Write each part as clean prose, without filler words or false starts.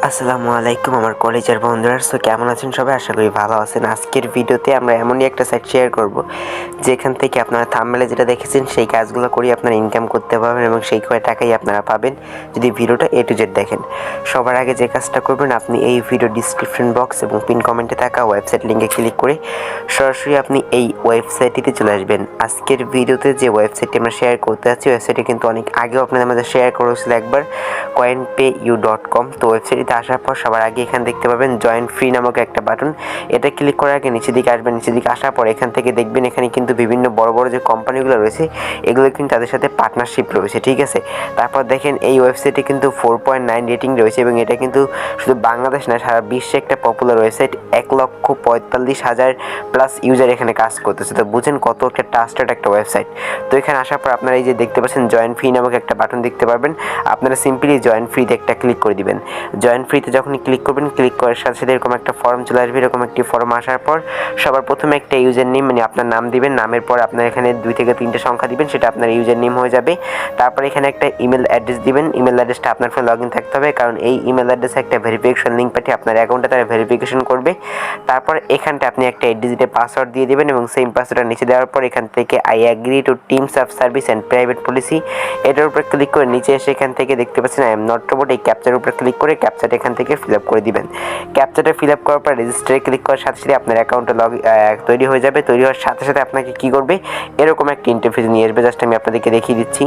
আসসালামু আলাইকুম আমার কলেজের বন্ধুরা। সো কেমন আছেন সবাই? আশা করি ভালো আছেন। আজকের ভিডিওতে আমরা এমনই একটা সাইট শেয়ার করব যেখান থেকে আপনারা থাম্বনেলে যেটা দেখেছেন সেই কাজগুলো করে আপনারা ইনকাম করতে পারবেন এবং সেই কয় টাকাই আপনারা পাবেন যদি ভিডিওটা A to Z দেখেন। সবার আগে যে কাজটা করবেন, আপনি এই ভিডিও ডিসক্রিপশন বক্স এবং পিন কমেন্টে থাকা ওয়েবসাইট লিঙ্কে ক্লিক করে সরাসরি আপনি এই ওয়েবসাইটটিতে চলে আসবেন। আজকের ভিডিওতে যে ওয়েবসাইটটি আমরা শেয়ার করতে যাচ্ছি, ওয়েবসাইটটি কিন্তু অনেক আগেও আপনাদের মাঝে শেয়ার করেছিল একবার, coinpayu.com। তো ওয়েবসাইটে আসার পর সবার আগে এখানে দেখতে পাবেন জয়েন ফ্রি নামক একটা বাটন। এটা ক্লিক করার আগে নিচের দিকে আসবেন। নিচের দিকে আসার পর এখান থেকে দেখবেন এখানে কিন্তু বিভিন্ন বড় বড় যে কোম্পানিগুলো রয়েছে এগুলো কিন্তু তাদের সাথে পার্টনারশিপ রয়েছে, ঠিক আছে। তারপর দেখেন এই ওয়েবসাইটে কিন্তু 4.9 রেটিং রয়েছে এবং এটা কিন্তু শুধু বাংলাদেশ না, সারা বিশ্বে একটা পপুলার ওয়েবসাইট। 1,45,000 প্লাস ইউজার এখানে কাজ করতেছে। তো বুঝেন কত একটা ট্রাস্টেড একটা ওয়েবসাইট। তো এখানে আসার পর আপনারা এই যে দেখতে পাচ্ছেন জয়েন ফ্রি নামক একটা বাটন দেখতে পারবেন। আপনারা সিম্পলি জয়েন ফ্রিতে একটা ক্লিক করে দিবেন। জয়েন ফ্রিতে যখনই ক্লিক করবেন, ক্লিক করার সাথে সাথে এরকম একটা ফর্ম চলে আসবে। এরকম একটি ফর্ম আসার পর সবার প্রথমে একটা ইউজার নেম, মানে আপনার নাম দিবেন। নামের পর আপনার এখানে 2 থেকে 3টে সংখ্যা দিবেন, সেটা আপনার ইউজার নেম হয়ে যাবে। তারপর এখানে একটা ইমেল অ্যাড্রেস দিবেন। ইমেল অ্যাড্রেসটা আপনার ফোনে লগ ইন থাকতে হবে, কারণ এই ইমেল অ্যাড্রেসে একটা ভেরিফিকেশন লিঙ্ক পাঠিয়ে আপনার অ্যাকাউন্টে তারা ভেরিফিকেশন করবে। তারপর এখানটা আপনি একটা 8 ডিজিটের পাসওয়ার্ড দিয়ে দেবেন এবং সেম পাসওয়ার্ডটা নিচে দেওয়ার পর এখান থেকে I agree to teams of service and private policy এটার উপর ক্লিক করে নিচে এসে এখান থেকে দেখতে পাচ্ছেন আই এম নট রোবট, এই ক্যাপচার উপর ক্লিক করে ক্যাপচারটা এখান থেকে ফিল আপ করে দিবেন। ক্যাপচারটা ফিল আপ করার পর রেজিস্টারে ক্লিক করার সাথে সাথে আপনার অ্যাকাউন্টে তৈরি হয়ে যাবে। তৈরি হওয়ার সাথে সাথে আপনাকে কী করবে, এরকম একটা ইন্টারফেস নিয়ে আসবে। জাস্ট আমি আপনাদেরকে দেখিয়ে দিচ্ছি।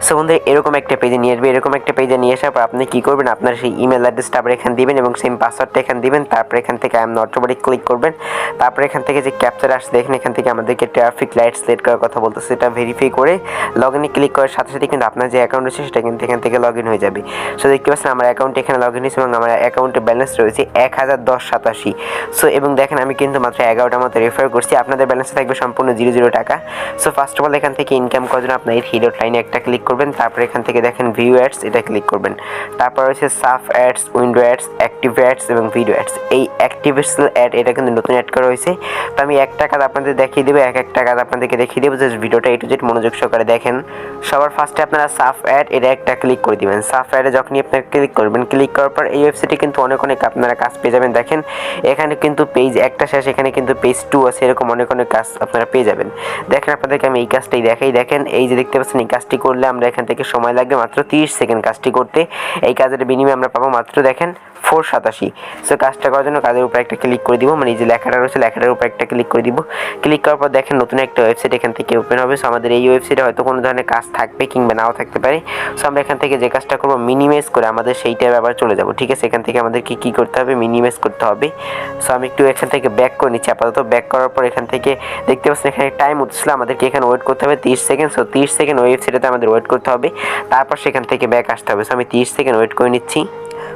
সো বন্ধু এরকম একটা পেজে নিয়ে আসবে। এরকম একটা পেজে নিয়ে আসার পর আপনি কী করবেন, আপনার সেই ইমেল অ্যাড্রেসটা আবার এখানে দিবেন এবং সেম পাসওয়ার্ডটা এখানে দিবেন। তারপর এখান থেকে I am not robot click করবেন। তারপর এখান থেকে যে ক্যাপচার আসছে দেখেন, এখান থেকে আমাদেরকে ট্রাফিক লাইট সেট করার কথা বলতেছে, সেটা ভেরিফাই করে লগ ইনে ক্লিক করার সাথে সাথে কিন্তু আপনার যে অ্যাকাউন্ট রয়েছে সেটা কিন্তু এখান থেকে লগ ইন হয়ে যাবে। সো দেখতে পাচ্ছেন আমার অ্যাকাউন্টে এখানে লগ ইন হয়েছে এবং আমার অ্যাকাউন্টে ব্যালেন্স রয়েছে 101087। সো এবং দেখেন আমি কিন্তু মাত্র 11টার মতো রেফার করছি। আপনাদের ব্যালেন্সে থাকবে সম্পূর্ণ 00 টাকা। সো ফার্স্ট অফ অল এখান থেকে ইনকাম করার জন্য আপনার এই থ্রি ডট লাইনে একটা ক্লিক করবেন। তারপর এখান থেকে দেখেন ভিউ অ্যাডস, এটা ক্লিক করবেন। তারপর রয়েছে সাফ ads, window ads, active ads এবং ভিডিও অ্যাডস। এই অ্যাক্টিভেশনাল অ্যাড এটা কিন্তু নতুন অ্যাড করা হয়েছে। তো আমি একটা কাজ আপনাদের দেখিয়ে দেবো, একটা কাজ আপনাদেরকে দেখিয়ে দেবো, জাস্ট ভিডিওটা A to Z মনোযোগ সহকারে দেখেন। সবার ফার্স্টে আপনারা সাফ অ্যাড এটা একটা ক্লিক করে দিবেন। সাফ অ্যাডে যখনই আপনারা ক্লিক করবেন, ক্লিক করার পর এই ওয়েবসাইটে কিন্তু অনেক আপনারা কাজ পেয়ে যাবেন। দেখেন এখানে কিন্তু পেজ একটা শেষ, এখানে কিন্তু পেজ 2 আছে, এরকম অনেক কাজ আপনারা পেয়ে যাবেন। দেখেন আপনাদেরকে আমি এই কাজটাই দেখাই। দেখেন এই যে দেখতে পাচ্ছেন, এই কাজটি করলে আমরা এখান থেকে সময় লাগবে মাত্র 30 সেকেন্ড কাজটি করতে। এই কাজের বিনিময়ে আমরা পাবো মাত্র দেখেন 487। সো কাজটা করার জন্য কাজের উপর একটা ক্লিক করে দিব, মানে এই যে লেখাটা রয়েছে লেখাটার উপর একটা ক্লিক করে দিব। ক্লিক করার পর দেখেন নতুন একটা ওয়েবসাইট এখান থেকে ওপেন হবে। সো আমাদের এই ওয়েবসাইটে হয়তো কোনো ধরনের কাজ থাকবে কিংবা নাও থাকতে পারে। সো আমরা এখান থেকে যে কাজটা করবো মিনিমাইজ করে আমাদের সেই ট্যাবে আবার চলে যাব, ঠিক আছে। এখান থেকে আমাদেরকে কী করতে হবে, মিনিমাইজ করতে হবে। সো আমি একটু এখান থেকে ব্যাক করে নিচ্ছি আপাতত। ব্যাক করার পর এখান থেকে দেখতে পাচ্ছেন এখানে টাইম উঠছিল, আমাদেরকে এখানে ওয়েট করতে হবে 30 সেকেন্ড। সো 30 সেকেন্ড ওয়েবসাইটে আমাদের ওয়েট করতে হবে, তারপর সেখান থেকে ব্যাক আসতে হবে। সো আমি 30 সেকেন্ড ওয়েট করে নিচ্ছি।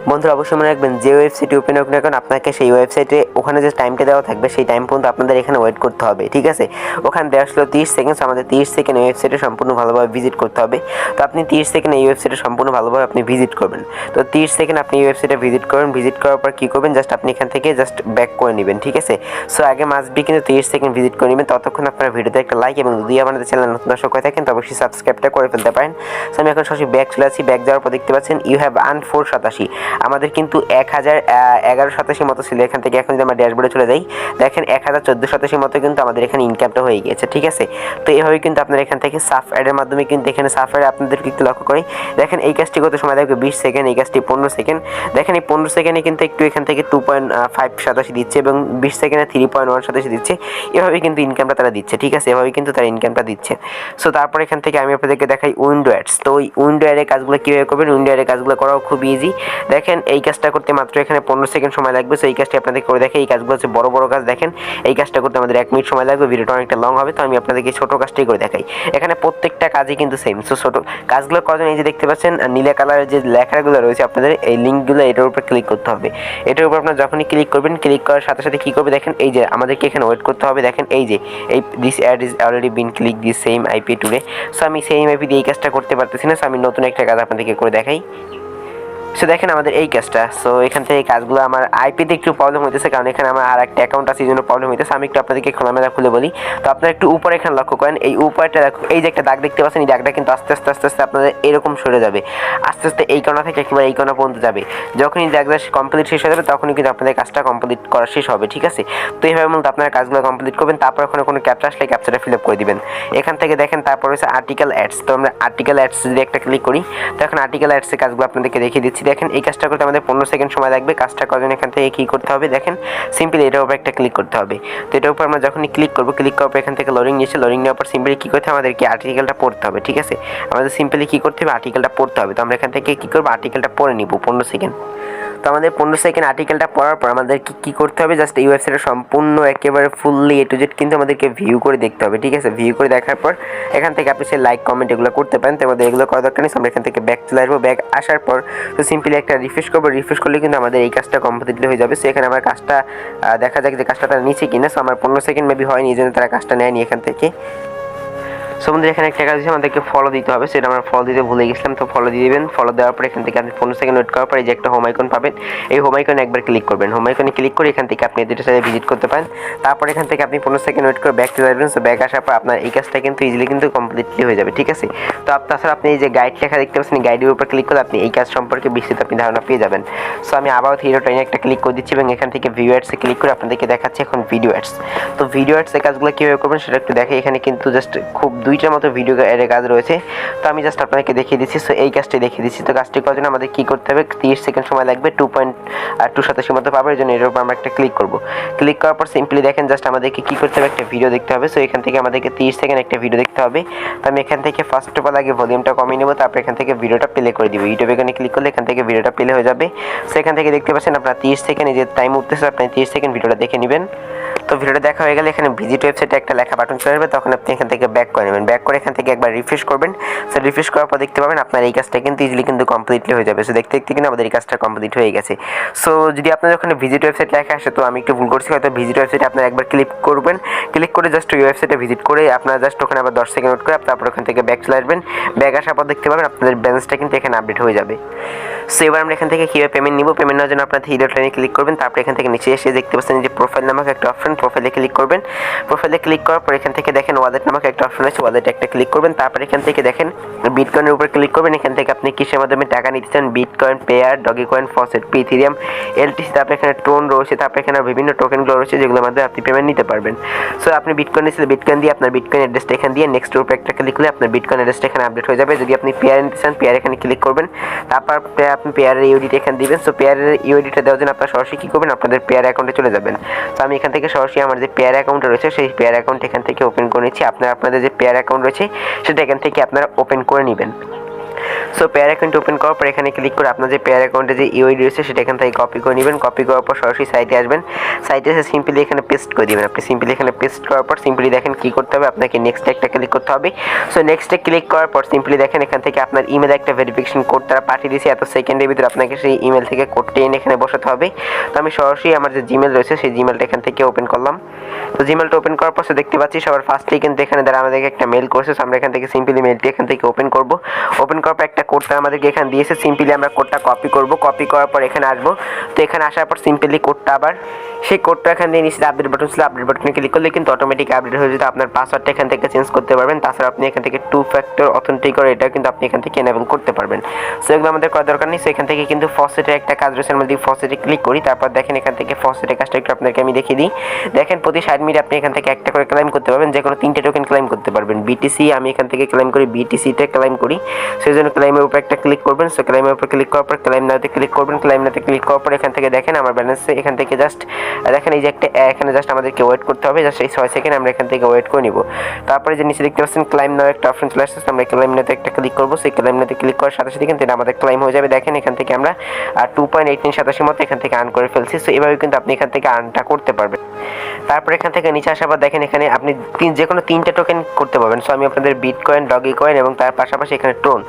বন্ধুরা অবশ্যই মনে রাখবেন, যে ওয়েবসাইটে ওপেন হোক না কেন আপনাকে সেই ওয়েবসাইটে ওখানে যে টাইমটা দেওয়া থাকবে সেই টাইম পর্যন্ত আপনাদের এখানে ওয়েট করতে হবে, ঠিক আছে। ওখানে দেওয়া আসলো 30 সেকেন্ড, আমাদের 30 সেকেন্ড ওয়েবসাইটে সম্পূর্ণ ভালোভাবে ভিজিট করতে হবে। তো আপনি 30 সেকেন্ড এই ওয়েবসাইটে সম্পূর্ণ ভালোভাবে আপনি ভিজিট করবেন। তো 30 সেকেন্ড আপনি এই ওয়েবসাইটে ভিজিট করবেন। ভিজিট করার পর কী করবেন, জাস্ট আপনি এখান থেকে জাস্ট ব্যাক করে নেবেন, ঠিক আছে। সো আগে মাস্ট বি কিন্তু 30 সেকেন্ড ভিজিট করে নেবেন। ততক্ষণ আপনার ভিডিওতে একটা লাইক এবং যদি আমাদের চ্যানেল নতুন দর্শক হয়ে থাকেন তো অবশ্যই সাবস্ক্রাইবটা করে ফেলতে পারেন। সো আমি এখন সরাসরি ব্যাক চলে আসি। ব্যাক যাওয়ার পর দেখতে পাচ্ছেন ইউ হ্যাভ আর্নড 487। আমাদের কিন্তু 101187 মতো ছিল। এখান থেকে এখন যদি আমরা ড্যাশবোর্ডে চলে যাই, দেখেন 101487 মতো কিন্তু আমাদের এখানে ইনকামটা হয়ে গিয়েছে, ঠিক আছে। তো এইভাবে কিন্তু আপনারা এখান থেকে সাফ অ্যাডের মাধ্যমে কিন্তু এখানে সাফ অ্যাড আপনাদেরকে একটু লক্ষ্য করি। দেখেন এই কাজটি করতে সময় লাগবে 20 সেকেন্ড, এই কাজটি 15 সেকেন্ড। দেখেন এই 15 সেকেন্ডে কিন্তু একটু এখান থেকে 2.587 দিচ্ছে এবং 20 সেকেন্ডে 3.187 দিচ্ছে। এভাবেই কিন্তু ইনকামটা তারা দিচ্ছে, ঠিক আছে। এভাবেই কিন্তু তারা ইনকামটা দিচ্ছে। সো তারপর এখান থেকে আমি আপনাদেরকে দেখাই উইন্ডো অ্যাডস। তো ওই উইন্ডো অ্যাডের কাজগুলো কীভাবে করবেন, উইন্ডো অ্যাডের কাজগুলো করাও খুব ইজি। দেখেন এই কাজটা করতে মাত্র এখানে 15 সেকেন্ড সময় লাগবে। সো এই কাজটি আপনাদের করে দেখে, এই কাজগুলো হচ্ছে বড় বড় কাজ। দেখেন এই কাজটা করতে আমাদের 1 মিনিট সময় লাগবে, ভিডিওটা অনেকটা লং হবে। তো আমি আপনাদেরকে ছোটো কাজটাই করে দেখাই। এখানে প্রত্যেকটা কাজই কিন্তু সেম। সো ছোটো কাজগুলো করার জন্য এই যে দেখতে পাচ্ছেন নীলা কালারের যে লেখাগুলো রয়েছে, আপনাদের এই লিঙ্কগুলো এটার উপর ক্লিক করতে হবে। এটার উপর আপনার যখনই ক্লিক করবেন, ক্লিক করার সাথে সাথে কী করবে, দেখেন এই যে আমাদেরকে এখানে ওয়েট করতে হবে। দেখেন এই যে এই this ad is already been click this same IP today. So আমি সেম আইপি দিয়ে এই কাজটা করতে পারতেছি না। সো আমি নতুন একটা কাজ আপনাদেরকে করে দেখাই। সো দেখেন আমাদের এই কাজটা। সো এখান থেকে কাজগুলো আমার আইপিতে একটু প্রবলেম হইতেছে, কারণ এখানে আমার আর একটা অ্যাকাউন্ট আছে, এই জন্য প্রবলেম হইতেছে। আমি একটু আপনাদেরকে খোলামেলা খুলে বলি। তো আপনারা একটু উপরে এখানে লক্ষ্য করেন, এই উপরটা দেখো, এই যে একটা দাগ দেখতে পাচ্ছেন, এই দাগটা কিন্তু আস্তে আস্তে আস্তে আস্তে আপনাদের এরকম সরে যাবে, আস্তে আস্তে এই কোণা থেকে একেবারে এই কোণা পর্যন্ত যাবে। যখনই দাগটা কমপ্লিট শেষ হয়ে যাবে তখনই কিন্তু আপনাদের কাজটা কমপ্লিট করা শেষ হবে, ঠিক আছে। তো এইভাবে মূলত আপনারা কাজগুলো কমপ্লিট করবেন। তারপর ওখানে কোনো ক্যাপচা আসলে ক্যাপচাটা ফিল আপ করে দিবেন। এখান থেকে দেখেন তারপর হচ্ছে আর্টিকেল অ্যাডস। তো আমরা আর্টিকেল অ্যাডস যদি একটা ক্লিক করি, তো এখন আর্টিকেল অ্যাডসের কাজগুলো আপনাদেরকে দেখিয়ে দিচ্ছি। দেখেন এই কাজটা করতে আমাদের 15 সেকেন্ড সময় লাগবে। কাজটা করার এখান থেকে কী করতে হবে, দেখেন সিম্পলি এটার উপর একটা ক্লিক করতে হবে। তো এটার উপর আমরা যখনই ক্লিক করবো, ক্লিক করার পর এখান থেকে লোডিং নিয়েছে, লোডিং নেওয়ার পর সিম্পলি কী করতে হবে, আমাদেরকে আর্টিকেলটা পড়তে হবে, ঠিক আছে। আমাদের সিম্পলি কী করতে হবে, আর্টিকেলটা পড়তে হবে। তো আমরা এখান থেকে কী করবো, আর্টিকেলটা পড়ে নিব 15 সেকেন্ড। তো আমাদের 15 সেকেন্ড আর্টিকেলটা পড়ার পর আমাদের কী করতে হবে, জাস্ট এই ওয়েবসাইটের সম্পূর্ণ একেবারে ফুললি এ টু জেড কিন্তু আমাদেরকে ভিউ করে দেখতে হবে, ঠিক আছে। ভিউ করে দেখার পর এখান থেকে আপনি সে লাইক কমেন্ট এগুলো করতে পারেন। তো আমাদের এগুলো করা দরকার নেই। আমরা এখান থেকে ব্যাক চলে আসবো। ব্যাক আসার পর তো সিম্পলি একটা রিফ্রেশ করবো। রিফ্রেশ করলে কিন্তু আমাদের এই কাজটা কমপ্লিটলি হয়ে যাবে। সো এখানে আমার কাজটা দেখা যাক যে কাজটা তারা নিচে কিনা। সো আমার 15 সেকেন্ড মেবি হয়নি, এই জন্য তারা কাজটা নেয়নি এখান থেকে। সো আমাদের এখানে একটা কাজ আছে, আমাদেরকে ফলো দিতে হবে। সেটা আমরা ফলো দিতে ভুলে গেছিলাম, তো ফলো দিয়ে দেবেন। ফলো দেওয়ার পর এখান থেকে আপনি 15 সেকেন্ড ওয়েট করার পর এই যে একটা হোম আইকন পাবেন, এই হোম আইকনে একবার ক্লিক করবেন। হোম আইকনে ক্লিক করে এখান থেকে আপনি এদের সাথে ভিজিট করতে পারেন। তারপর এখান থেকে আপনি 15 সেকেন্ড ওয়েট করে ব্যাক চলে আসবেন। সো ব্যাক আসার পর আপনার এই কাজটা কিন্তু ইজিলি কিন্তু কমপ্লিটলি হয়ে যাবে, ঠিক আছে। তো তাছাড়া আপনি এই যে গাইড লেখা দেখতে পাচ্ছেন, গাইডের উপর ক্লিক করে আপনি এই কাজ সম্পর্কে বিস্তৃত আপনি ধারণা পেয়ে যাবেন। সো আমি আবার হিরো ট্রেনে একটা ক্লিক করে দিচ্ছি এবং এখান থেকে ভিডিও অ্যাডসে ক্লিক করে আপনাদেরকে দেখাচ্ছি এখন ভিডিও অ্যাডস। তো ভিডিও অ্যাডসের কাজগুলো কীভাবে করবেন সেটা একটু দেখে। এখানে কিন্তু জাস্ট খুব দুইটার মতো ভিডিও এর কাজ রয়েছে। তো আমি জাস্ট আপনাদেরকে দেখিয়ে দিচ্ছি। সো এই কাজটি দেখিয়ে দিচ্ছি। তো কাজটি করার জন্য আমাদের কী করতে হবে, 30 সেকেন্ড সময় লাগবে, 2.287 মতো পাবে। এই জন্য এর উপর আমরা একটা ক্লিক করব। ক্লিক করার পর সিম্পলি দেখেন জাস্ট আমাদেরকে কী করতে হবে, একটা ভিডিও দেখতে হবে। সো এখান থেকে আমাদেরকে 30 সেকেন্ড একটা ভিডিও দেখতে হবে। তো আমি এখান থেকে ফার্স্ট অফ অল আগে ভলিউমটা কমিয়ে নেব, তারপর এখান থেকে ভিডিওটা প্লে করে দিব। ইউটিউবে এখানে ক্লিক করলে এখান থেকে ভিডিওটা প্লে হয়ে যাবে। সো এখান থেকে দেখতে পাচ্ছেন আপনার 30 সেকেন্ড, এই যে টাইম উঠতেছে, আপনি 30 সেকেন্ড ভিডিওটা দেখে নেবেন। তো ভিডিওটা দেখা হয়ে গেলে এখানে ভিজিট ওয়েবসাইটে একটা লেখা বাটন চলে আসবে, তখন আপনি এখান থেকে ব্যাক করে নেবেন। ব্যাক করে এখান থেকে একবার রিফ্রেশ করবেন। সো রিফ্রেশ করার পর দেখতে পাবেন আপনার এই কাজটা কিন্তু ইজিলি কিন্তু কমপ্লিটলি হয়ে যাবে। সো দেখতে দেখতে কিন্তু আমাদের এই কাজটা কমপ্লিট হয়ে গেছে। সো যদি আপনাদের ওখানে ভিজিট ওয়েবসাইট লেখা আসে, তো আমি একটু ভুল করছি, হয়তো ভিজিট ওয়েবসাইটে আপনারা একবার ক্লিক করবেন। ক্লিক করে জাস্ট ওই ওয়েবসাইটে ভিজিট করে আপনারা জাস্ট ওখানে আবার 10 সেকেন্ড ওয়েট করে তারপর ওখান থেকে ব্যাক চলে আসবেন। ব্যাক আসার পর দেখতে পাবেন আপনাদের ব্যালেন্সটা কিন্তু এখানে আপডেট হয়ে যাবে। সো এবার আমরা এখান থেকে কীভাবে পেমেন্ট নিব, পেমেন্ট নেওয়ার জন্য আপনার হিরো ট্রেনে ক্লিক করবেন। তারপর এখান থেকে নিচে এসে দেখতে পাচ্ছেন যে প্রোফাইল নামক একটা অপশন, প্রোফাইলে ক্লিক করবেন। প্রোফাইলে ক্লিক করার পর এখান থেকে দেখেন ওয়ালেট নামক একটা অপশন আছে, ওয়ালেটে একটা ক্লিক করবেন। তারপর এখান থেকে দেখেন বিটকয়েনের উপর ক্লিক করবেন। এখান থেকে আপনি কিসের মাধ্যমে টাকা নিতে চান, bitcoin, pair, doggy coin, faucet, Ethereum, LTC, তারপর এখানে টোন রয়েছে, তারপর এখানে বিভিন্ন টোকেনগুলো রয়েছে যেগুলোর মাধ্যমে আপনি পেমেন্ট নিতে পারবেন। সো আপনি বিটকয়েন নিচ্ছেন, বিটকয়েন দিয়ে আপনার বিটকয়েন অ্যাড্রেসটা এখানে দিয়ে নেক্সটের উপর একটা ক্লিক করলে আপনার বিটকয়েন অ্যাড্রেসটা এখানে আপডেট হয়ে যাবে। যদি আপনি পেয়ার নিতে চান, পেয়ার এখানে ক্লিক করবেন। তারপর আপনি পেয়ারের ইউডিটা এখানে দিবেন। সো পেয়ারের ইউডিটা দেওয়ার জন্য আপনার সরাসরি কী করবেন, আপনাদের পেয়ার অ্যাকাউন্টে চলে যাবেন। তো আমি এখান থেকে সরাসরি আমার যে পেয়ার অ্যাকাউন্ট রয়েছে সেই পেয়ার অ্যাকাউন্ট এখান থেকে ওপেন করে নিচ্ছি। আপনাদের যে পেয়ার অ্যাকাউন্ট রয়েছে সেটা এখান থেকে আপনারা ওপেন করে নেবেন। সো পেয়ার অ্যাকাউন্ট ওপেন করার পর এখানে ক্লিক করে আপনার যে পেয়ার অ্যাকাউন্টে যে ইউআইডি রয়েছে সেটা এখান থেকে কপি করে নেবেন। কপি করার পর সরাসরি সাইটে আসবেন। সাইটে এসে সিম্পলি এখানে পেস্ট করে দেবেন। আপনি সিম্পলি এখানে পেস্ট করার পর সিম্পলি দেখেন কী করতে হবে, আপনাকে নেক্সটে একটা ক্লিক করতে হবে। সো নেক্সটে ক্লিক করার পর সিম্পলি দেখেন এখান থেকে আপনার ইমেলে একটা ভেরিফিকেশন কোড তারা পাঠিয়ে দিয়েছে। এত সেকেন্ডের ভিতরে আপনাকে সেই ইমেল থেকে কোডটি এনে এখানে বসাতে হবে। তো আমি সরাসরি আমার যে জিমেল রয়েছে সেই জিমেলটা এখান থেকে ওপেন করলাম। তো জিমেলটা ওপেন করার পর দেখতে পাচ্ছি সবার ফার্স্টেই কিন্তু এখানে দ্বারা আমাদেরকে একটা মেল করছে। আমরা এখান থেকে সিম্পলি মেলটি এখান থেকে ওপেন করব। ওপেন করার পর একটা কোডটা আমাদেরকে এখানে দিয়েছে, সিম্পলি আমরা কোডটা কপি করব। কপি করার পর এখানে আসবো। তো এখানে আসার পর সিম্পলি কোডটা আবার সেই কোডটা এখান থেকে নিচে আপডেট বাটন ছিল, আপডেট বাটনে ক্লিক করলে কিন্তু অটোমেটিক আপডেট হয়ে যেত। আপনার পাসওয়ার্ডটা এখান থেকে চেঞ্জ করতে পারবেন। তাছাড়া আপনি এখান থেকে 2 ফ্যাক্টর অথেন্টিকেটর এটাও কিন্তু আপনি এখান থেকে এনেবল করতে পারবেন। সো এগুলো আমাদের করার দরকার নেই। সো এখান থেকে কিন্তু ফসেটের একটা কাজ রয়েছে, আমরা যদি ফসেটে ক্লিক করি তারপর দেখেন এখান থেকে ফসেটের কাজটা একটু আপনাকে আমি দেখিয়ে দিই। দেখেন প্রতি 60 মিনিট আপনি এখান থেকে একটা করে ক্লেম করতে পারবেন, যে কোনো 3টে টোকেন ক্লেম করতে পারবেন। বিটিসি আমি এখান থেকে ক্লেম করি, বিটিসিতে ক্লেম করি। সেই জন্য ক্লেমের উপর একটা ক্লিক করবেন। সো ক্লেমের উপর ক্লিক করার পর ক্লেম নাওতে ক্লিক করবেন। ক্লেম নাওতে ক্লিক করার পর এখান থেকে দেখেন আমার ব্যালেন্সে এখান থেকে জাস্ট দেখেন এই যে একটা এখানে জাস্ট আমাদেরকে ওয়েট করতে হবে, জাস্ট এই 6 সেকেন্ড আমরা এখান থেকে ওয়েট করে নিব। তারপরে যে নিচে দেখতে পাচ্ছেন ক্লেম নাও একটা অপশন চলে আসছে, আমরা ক্লেম নাওতে একটা ক্লিক করব। সেই ক্লেম নাওতে ক্লিক করার সাথে সাথে কিন্তু আমাদের ক্লেম হয়ে যাবে। দেখেন এখান থেকে আমরা 2.1887 মতো এখান থেকে আর্ন করে ফেলছি। সো এভাবে কিন্তু আপনি এখান থেকে আর্নটা করতে পারবেন। তারপর এখান থেকে নিচে আসার পর দেখেন এখানে আপনি যে কোনো 3টে টোকেন করতে পারবেন। সো আমি আপনাদের বিটকয়েন, ডগি কয়েন এবং তার পাশাপাশি এখানে টোন,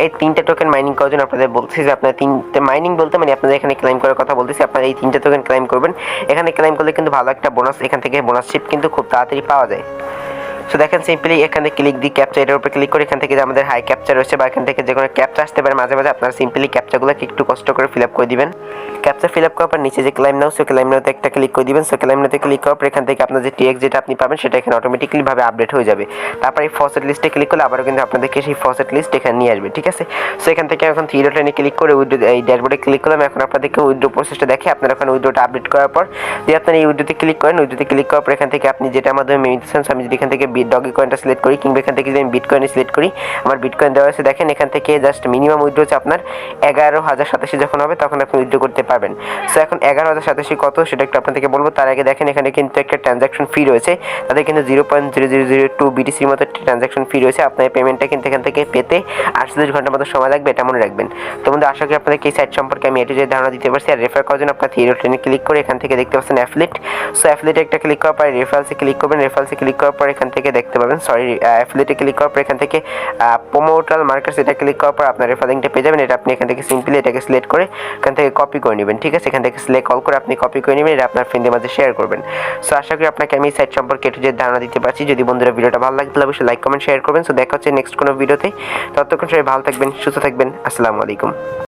এই 3টে টোকেন মাইনিং করার জন্য আপনাদের বলছি যে আপনার 3টে মাইনিং বলতে মানে আপনাদের এখানে ক্লেম করার কথা বলতেছি। আপনারা এই 3টে টোকেন ক্লেম করবেন। এখানে ক্লেম করলে কিন্তু ভালো একটা বোনাস, এখান থেকে বোনাস শিপ কিন্তু খুব তাড়াতাড়ি পাওয়া যায়। সো দেখেন সিম্পলি এখানে ক্লিক দি ক্যাপচা, এটার উপর ক্লিক করে এখান থেকে যে আমাদের হাই ক্যাপচা রয়েছে বা এখান থেকে যে কোনো ক্যাপচা আসতে পারে মাঝে মাঝে, আপনারা সিম্পলি ক্যাপচাগুলোকে একটু কষ্ট করে ফিল আপ করে দিবেন। ক্যাপচা ফিল আপ করার পর নিচে যে ক্লাইম নাও, সো ক্লাইম নাওতে একটা ক্লিক করে দিবেন। সো ক্লাইম নাওতে ক্লিক করার পর এখান থেকে আপনার যে টিএক্স যেটা আপনি পাবেন সেটা এখানে অটোমেটিক্যালি ভাবে আপডেট হয়ে যাবে। তারপর এই ফসেট লিস্টে ক্লিক করলে আবারও কিন্তু আপনাদেরকে সেই ফসেট লিস্ট এখানে নিয়ে আসবে, ঠিক আছে। সো এখান থেকে এখন থ্রি ডট লাইনে ক্লিক করে উইথড্র এই ড্যাশবোর্ডে ক্লিক করলাম। এখন আপনাদেরকে উইথড্র প্রসেসটা দেখে আপনারা ওখানে উইথড্রটা আপডেট করার পর যদি আপনারা এই উইথড্রতে ক্লিক করেন, উইথড্রতে ক্লিক করার পর এখান থেকে আপনি যেটার মাধ্যমে নিতেছেন, আমি যদি এখান থেকে ডগি কয়েনটা সিলেক্ট করি কিংবা এখান থেকে যদি আমি বিটকয়েন সিলেক্ট করি, আমার বিটকয়েন দেওয়া আছে দেখেন এখান থেকে জাস্ট মিনিমাম উইথড্র হচ্ছে আপনার 11,087 যখন হবে তখন আপনি উইথড্র করতে পারবেন। সো এখন 11,087 কত সেটা একটু আপনাদেরকে বলবো, তার আগে দেখেন এখানে কিন্তু একটা ট্রানজাকশন ফি রয়েছে, তাদের কিন্তু 0.0002 BTC মতো ট্রানজাকশন ফি রয়েছে। আপনার পেমেন্টটা কিন্তু এখান থেকে পেতে 48 ঘন্টার মতো সময় লাগবে, এটা মনে রাখবেন। তো বন্ধু আশা করি আপনাদেরকে এই সাইট সম্পর্কে আমি এটু যে ধারণা দিতে পারছি। আর রেফার করার জন্য আপনার থ্রি ডট লাইনে ক্লিক করে এখান থেকে দেখতে পাচ্ছেন অ্যাফিলিয়েট। সো অ্যাফিলিয়েটে একটা ক্লিক করার পর রেফারেন্সে ক্লিক করবেন, রেফারেন্সে ক্লিক করার পর এখান থেকে দেখতে পাবেন অ্যাফিলিয়েটে ক্লিক করার পর এখান থেকে প্রোমোটাল মার্কেটস এটা ক্লিক করার পর আপনার রেফার লিঙ্কটা পেয়ে যাবেন। এটা আপনি এখান থেকে সিম্পলি এটাকে সিলেক্ট করে এখান থেকে কপি করে নেবেন, ঠিক আছে। এখান থেকে সিলেক্ট কল করে আপনি কপি করে নেবেন, এটা আপনার ফ্রেন্ডের মাঝে শেয়ার করবেন। সো আশা করি আপনাকে আমি এই সাইট সম্পর্কে একটু যে ধারণা দিতে পারছি। যদি বন্ধুরা ভিডিওটা ভালো লাগে তাহলে অবশ্যই লাইক কমেন্ট শেয়ার করবেন। সো দেখা হচ্ছে নেক্সট কোনো ভিডিওতে, ততক্ষণ সবাই ভালো থাকবেন, সুস্থ থাকবেন। আসসালামু আলাইকুম।